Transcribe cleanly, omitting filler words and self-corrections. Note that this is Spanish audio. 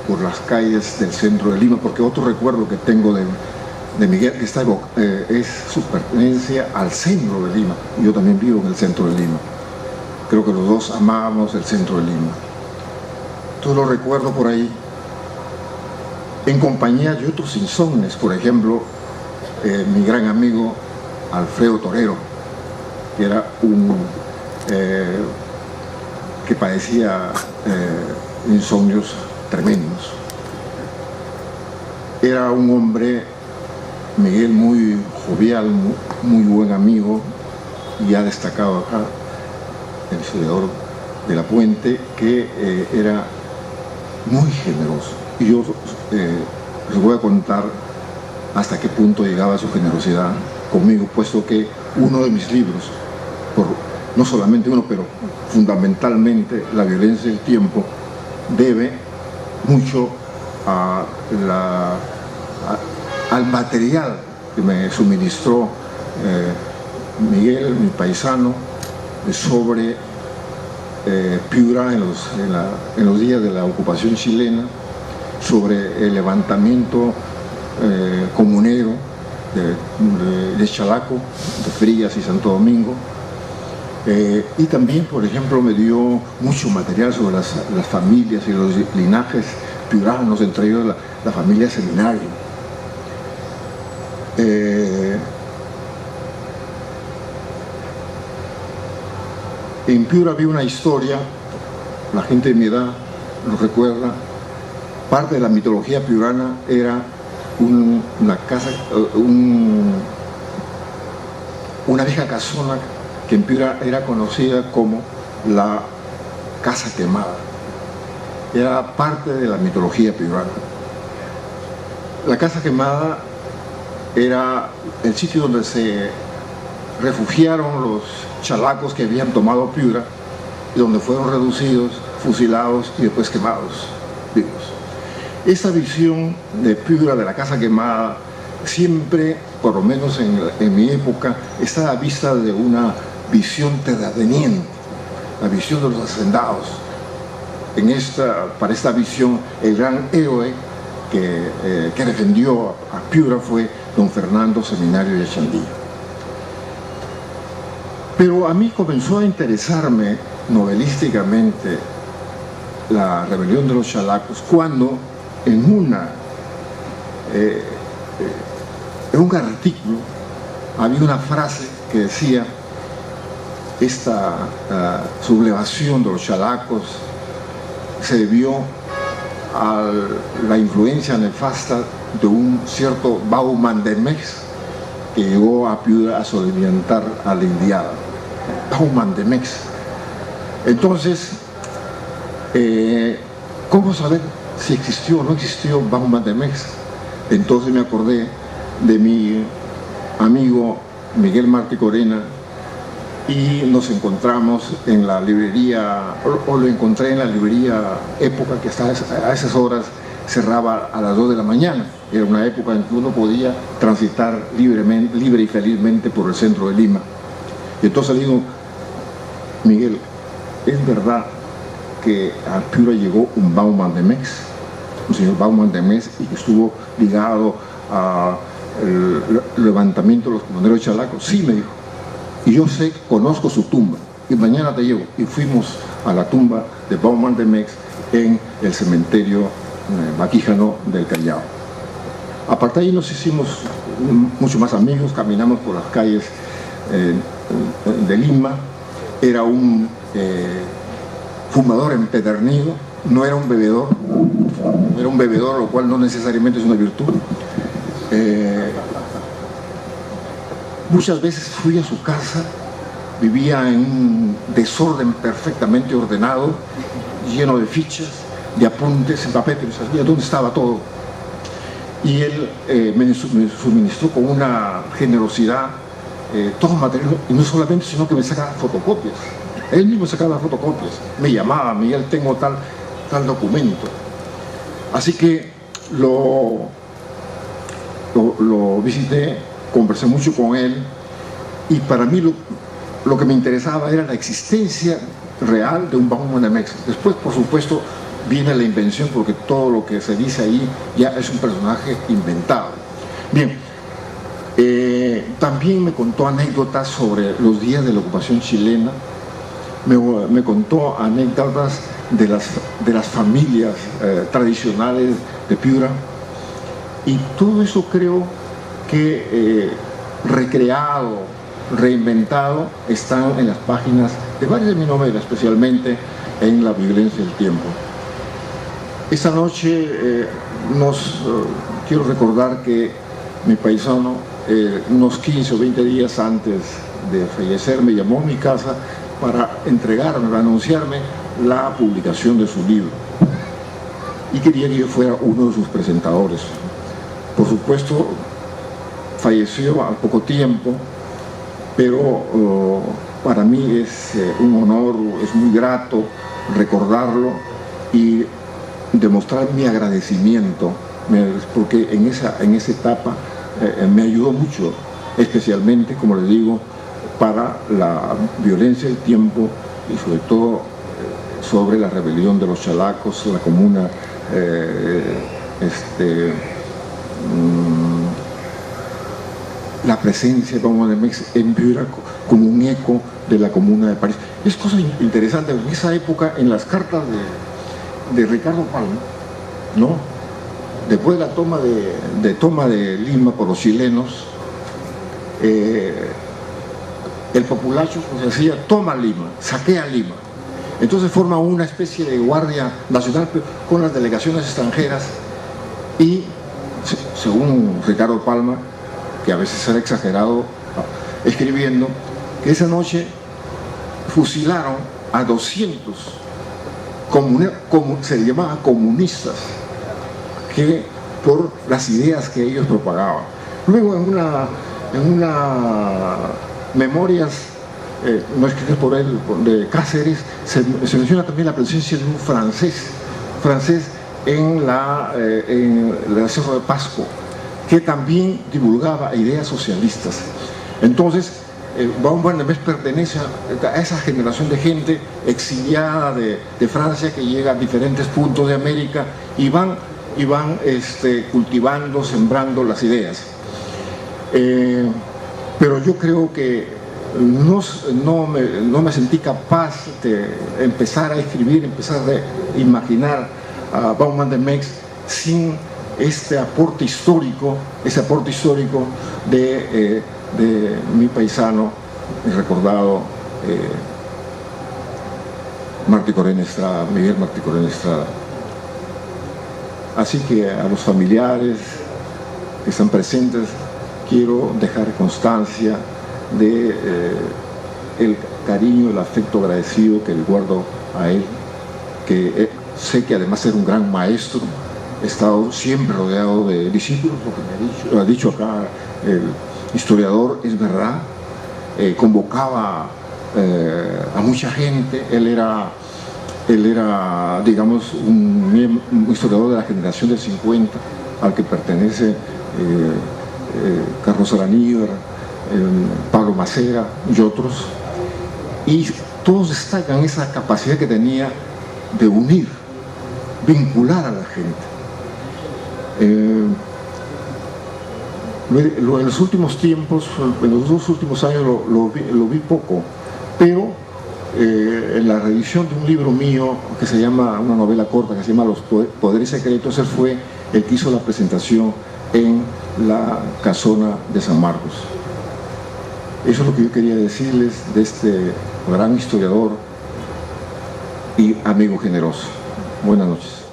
por las calles del centro de Lima, porque otro recuerdo que tengo de Miguel es su pertenencia al centro de Lima. Yo también vivo en el centro de Lima. Creo que los dos amábamos el centro de Lima. Entonces lo recuerdo por ahí, en compañía de otros insomnes, por ejemplo, mi gran amigo Alfredo Torero, que era que padecía insomnios tremendos. Era un hombre, Miguel, muy jovial, muy buen amigo, y ha destacado acá el historiador de la Puente, que era muy generoso. Y yo les voy a contar hasta qué punto llegaba su generosidad conmigo, puesto que uno de mis libros, no solamente uno, pero fundamentalmente La violencia del tiempo, debe mucho al material que me suministró Miguel, mi paisano, sobre Piura en los días de la ocupación chilena, sobre el levantamiento comunero de Chalaco, de Frías y Santo Domingo. Y también, por ejemplo, me dio mucho material sobre las familias y los linajes piuranos, entre ellos la familia Seminario. En Piura había una historia, la gente de mi edad lo recuerda, parte de la mitología piurana era una vieja casona que en Piura era conocida como la Casa Quemada. Era parte de la mitología piurana. La Casa Quemada era el sitio donde se refugiaron los chalacos que habían tomado Piura y donde fueron reducidos, fusilados y después quemados vivos. Esa visión de Piura, de la Casa Quemada, siempre, por lo menos en mi época, estaba vista de una visión terrateniente, la visión de los hacendados. Para esta visión, el gran héroe que defendió a Piura fue don Fernando Seminario de Echandía. Pero a mí comenzó a interesarme novelísticamente la rebelión de los chalacos cuando en un artículo había una frase que decía: esta sublevación de los chalacos se debió a la influencia nefasta de un cierto Bauman de Mex, que llegó a Piura a soliviantar a la indiada. Bauman de Mex. Entonces, ¿cómo saber si existió o no existió Bauman de Mex? Entonces me acordé de mi amigo Miguel Martí Corena y nos encontramos en la librería, o lo encontré en la librería Época, que a esas horas cerraba a las 2 de la mañana. Era una época en que uno podía transitar libre y felizmente por el centro de Lima. Y entonces le digo: Miguel, ¿es verdad que a Piura llegó un Bauman de Mex, un señor Bauman de Mex, y que estuvo ligado al levantamiento de los comuneros de Chalaco? Sí, me dijo. Y yo conozco su tumba, y mañana te llevo. Y fuimos a la tumba de Bauman de Mex en el cementerio Maquíjano del Callao. Aparte de ahí nos hicimos mucho más amigos, caminamos por las calles de Lima. Era un fumador empedernido, no era un bebedor, lo cual no necesariamente es una virtud. Muchas veces fui a su casa, vivía en un desorden perfectamente ordenado, lleno de fichas, de apuntes, en papel, pero sabía dónde estaba todo. Y él me suministró con una generosidad todo material, y no solamente, sino que me sacaba fotocopias. Él mismo sacaba fotocopias, me llamaba: Miguel, tengo tal documento. Así que lo visité, conversé mucho con él, y para mí lo que me interesaba era la existencia real de un Bauman de Mex. Después, por supuesto, viene la invención, porque todo lo que se dice ahí ya es un personaje inventado. Bien, también me contó anécdotas sobre los días de la ocupación chilena, me contó anécdotas de las familias tradicionales de Piura, y todo eso creo que recreado, reinventado, están en las páginas de varias de mis novelas, especialmente en La violencia del tiempo. Esta noche quiero recordar que mi paisano, unos 15 o 20 días antes de fallecer, me llamó a mi casa para entregarme, para anunciarme la publicación de su libro, y quería que yo fuera uno de sus presentadores. Por supuesto, falleció al poco tiempo, pero para mí es un honor, es muy grato recordarlo y demostrar mi agradecimiento, porque en esa etapa me ayudó mucho, especialmente, como les digo, para la violencia del tiempo, y sobre todo sobre la rebelión de los chalacos, la comuna, la presencia de Baume-de-Mex en Piura como un eco de la Comuna de París. Es cosa interesante, en esa época, en las cartas de Ricardo Palma, ¿no?, después de la toma de Lima por los chilenos, el populacho pues decía: toma Lima, saquea Lima. Entonces forma una especie de guardia nacional con las delegaciones extranjeras, y según Ricardo Palma, que a veces era exagerado escribiendo, que esa noche fusilaron a 200 se llamaban comunistas, que por las ideas que ellos propagaban. Luego en una memorias no escritas por él, de Cáceres, se menciona también la presencia de un francés en la Cerro de Pasco, que también divulgaba ideas socialistas. Entonces, Baume-de-Mex pertenece a esa generación de gente exiliada de Francia, que llega a diferentes puntos de América y van cultivando, sembrando las ideas. Pero yo creo que no me sentí capaz de empezar a escribir, empezar a imaginar a Baume-de-Mex sin ese aporte histórico de mi paisano y recordado Miguel Martí Corena Estrada. Así que a los familiares que están presentes quiero dejar constancia de el cariño, el afecto agradecido que le guardo a él, que sé que además era un gran maestro. He estado siempre rodeado de discípulos, lo que me ha dicho acá el historiador es verdad. Convocaba a mucha gente. Él era, digamos, un historiador de la generación del 50, al que pertenece Carlos Araníbar, Pablo Macera y otros, y todos destacan esa capacidad que tenía de unir, vincular a la gente. En los últimos tiempos, en los 2 últimos años lo vi poco, pero en la reedición de un libro mío que se llama, una novela corta que se llama Los Poderes Secretos, él fue el que hizo la presentación en la Casona de San Marcos. Eso es lo que yo quería decirles de este gran historiador y amigo generoso. Buenas noches.